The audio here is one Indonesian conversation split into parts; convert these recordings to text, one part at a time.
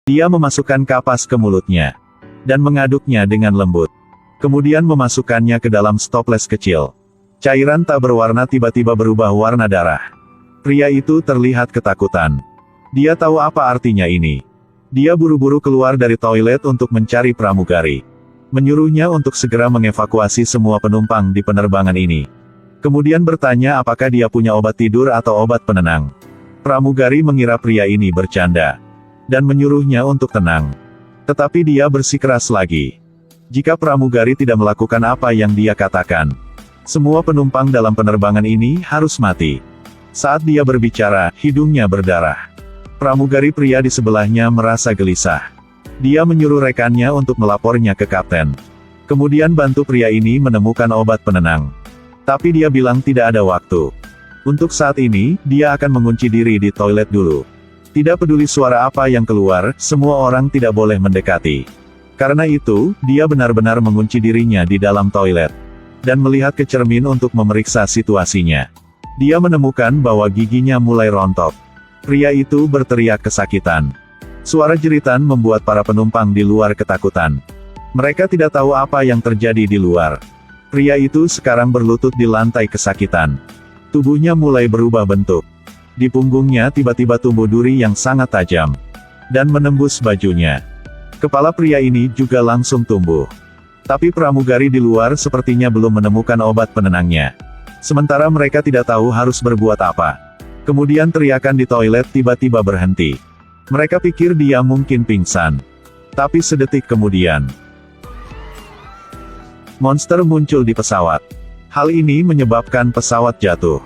Dia memasukkan kapas ke mulutnya dan mengaduknya dengan lembut. Kemudian memasukkannya ke dalam stoples kecil. Cairan tak berwarna tiba-tiba berubah warna darah. Pria itu terlihat ketakutan. Dia tahu apa artinya ini. Dia buru-buru keluar dari toilet untuk mencari pramugari. Menyuruhnya untuk segera mengevakuasi semua penumpang di penerbangan ini. Kemudian bertanya apakah dia punya obat tidur atau obat penenang. Pramugari mengira pria ini bercanda dan menyuruhnya untuk tenang. Tetapi dia bersikeras lagi. Jika pramugari tidak melakukan apa yang dia katakan, semua penumpang dalam penerbangan ini harus mati. Saat dia berbicara, hidungnya berdarah. Pramugari pria di sebelahnya merasa gelisah. Dia menyuruh rekannya untuk melapornya ke kapten. Kemudian bantu pria ini menemukan obat penenang. Tapi dia bilang tidak ada waktu. Untuk saat ini, dia akan mengunci diri di toilet dulu. Tidak peduli suara apa yang keluar, semua orang tidak boleh mendekati. Karena itu, dia benar-benar mengunci dirinya di dalam toilet dan melihat ke cermin untuk memeriksa situasinya. Dia menemukan bahwa giginya mulai rontok. Pria itu berteriak kesakitan. Suara jeritan membuat para penumpang di luar ketakutan. Mereka tidak tahu apa yang terjadi di luar. Pria itu sekarang berlutut di lantai kesakitan. Tubuhnya mulai berubah bentuk. Di punggungnya tiba-tiba tumbuh duri yang sangat tajam dan menembus bajunya. Kepala pria ini juga langsung tumbuh. Tapi pramugari di luar sepertinya belum menemukan obat penenangnya. Sementara mereka tidak tahu harus berbuat apa. Kemudian teriakan di toilet tiba-tiba berhenti. Mereka pikir dia mungkin pingsan. Tapi sedetik kemudian, monster muncul di pesawat. Hal ini menyebabkan pesawat jatuh.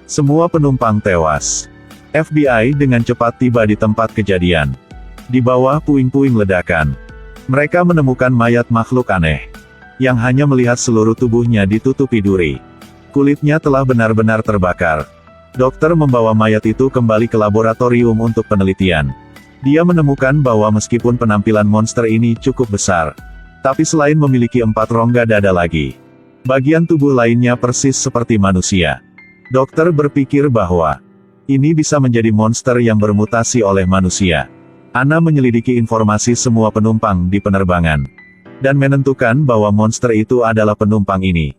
Semua penumpang tewas. FBI dengan cepat tiba di tempat kejadian. Di bawah puing-puing ledakan, mereka menemukan mayat makhluk aneh, yang hanya melihat seluruh tubuhnya ditutupi duri. Kulitnya telah benar-benar terbakar. Dokter membawa mayat itu kembali ke laboratorium untuk penelitian. Dia menemukan bahwa meskipun penampilan monster ini cukup besar, tapi selain memiliki 4 rongga dada lagi, bagian tubuh lainnya persis seperti manusia. Dokter berpikir bahwa ini bisa menjadi monster yang bermutasi oleh manusia. Ana menyelidiki informasi semua penumpang di penerbangan dan menentukan bahwa monster itu adalah penumpang ini.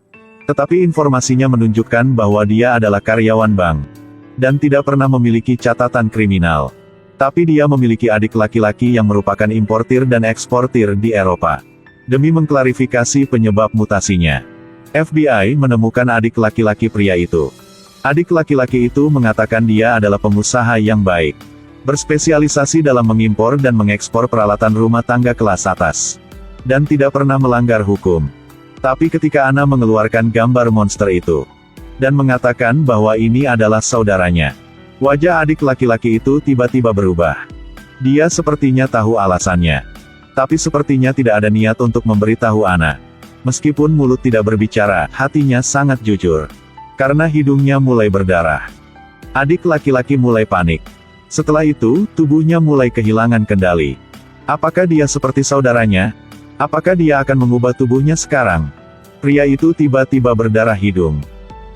Tetapi informasinya menunjukkan bahwa dia adalah karyawan bank dan tidak pernah memiliki catatan kriminal. Tapi dia memiliki adik laki-laki yang merupakan importir dan eksportir di Eropa. Demi mengklarifikasi penyebab mutasinya, FBI menemukan adik laki-laki pria itu. Adik laki-laki itu mengatakan dia adalah pengusaha yang baik, berspesialisasi dalam mengimpor dan mengekspor peralatan rumah tangga kelas atas, dan tidak pernah melanggar hukum. Tapi ketika Ana mengeluarkan gambar monster itu, dan mengatakan bahwa ini adalah saudaranya, wajah adik laki-laki itu tiba-tiba berubah. Dia sepertinya tahu alasannya. Tapi sepertinya tidak ada niat untuk memberitahu Ana. Meskipun mulut tidak berbicara, hatinya sangat jujur. Karena hidungnya mulai berdarah. Adik laki-laki mulai panik. Setelah itu, tubuhnya mulai kehilangan kendali. Apakah dia seperti saudaranya? Apakah dia akan mengubah tubuhnya sekarang? Pria itu tiba-tiba berdarah hidung.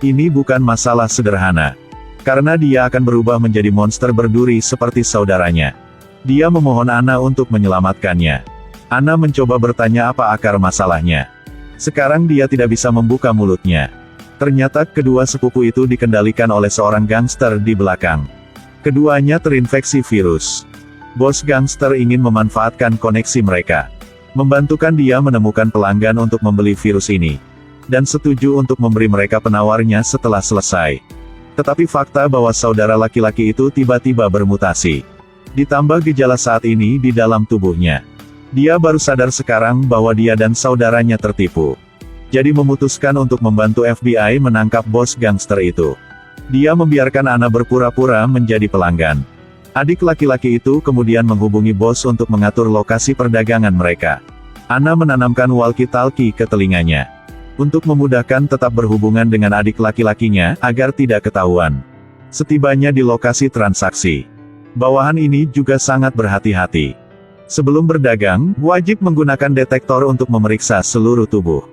Ini bukan masalah sederhana. Karena dia akan berubah menjadi monster berduri seperti saudaranya. Dia memohon Ana untuk menyelamatkannya. Ana mencoba bertanya apa akar masalahnya. Sekarang dia tidak bisa membuka mulutnya. Ternyata kedua sepupu itu dikendalikan oleh seorang gangster di belakang. Keduanya terinfeksi virus. Bos gangster ingin memanfaatkan koneksi mereka, membantukan dia menemukan pelanggan untuk membeli virus ini, dan setuju untuk memberi mereka penawarnya setelah selesai. Tetapi fakta bahwa saudara laki-laki itu tiba-tiba bermutasi. Ditambah gejala saat ini di dalam tubuhnya. Dia baru sadar sekarang bahwa dia dan saudaranya tertipu. Jadi memutuskan untuk membantu FBI menangkap bos gangster itu. Dia membiarkan Ana berpura-pura menjadi pelanggan. Adik laki-laki itu kemudian menghubungi bos untuk mengatur lokasi perdagangan mereka. Ana menanamkan walkie-talkie ke telinganya, untuk memudahkan tetap berhubungan dengan adik laki-lakinya, agar tidak ketahuan. Setibanya di lokasi transaksi, bawahan ini juga sangat berhati-hati. Sebelum berdagang, wajib menggunakan detektor untuk memeriksa seluruh tubuh.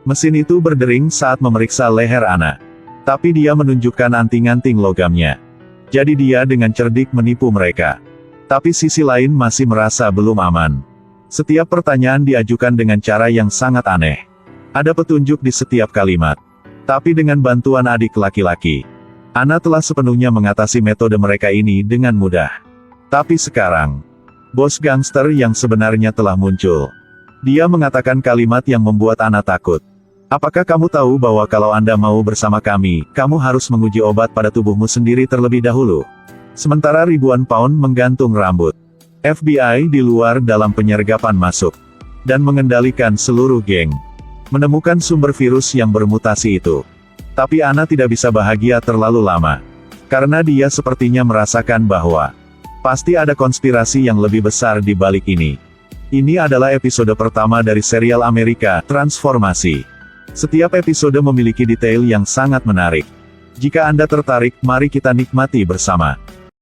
Mesin itu berdering saat memeriksa leher Ana. Tapi dia menunjukkan anting-anting logamnya. Jadi dia dengan cerdik menipu mereka. Tapi sisi lain masih merasa belum aman. Setiap pertanyaan diajukan dengan cara yang sangat aneh. Ada petunjuk di setiap kalimat. Tapi dengan bantuan adik laki-laki, Ana telah sepenuhnya mengatasi metode mereka ini dengan mudah. Tapi sekarang, bos gangster yang sebenarnya telah muncul. Dia mengatakan kalimat yang membuat Ana takut. Apakah kamu tahu bahwa kalau Anda mau bersama kami, kamu harus menguji obat pada tubuhmu sendiri terlebih dahulu? Sementara ribuan pound menggantung rambut. FBI di luar dalam penyergapan masuk. Dan mengendalikan seluruh geng. Menemukan sumber virus yang bermutasi itu. Tapi Ana tidak bisa bahagia terlalu lama. Karena dia sepertinya merasakan bahwa pasti ada konspirasi yang lebih besar di balik ini. Ini adalah episode pertama dari serial Amerika, Transformasi. Setiap episode memiliki detail yang sangat menarik. Jika Anda tertarik, mari kita nikmati bersama.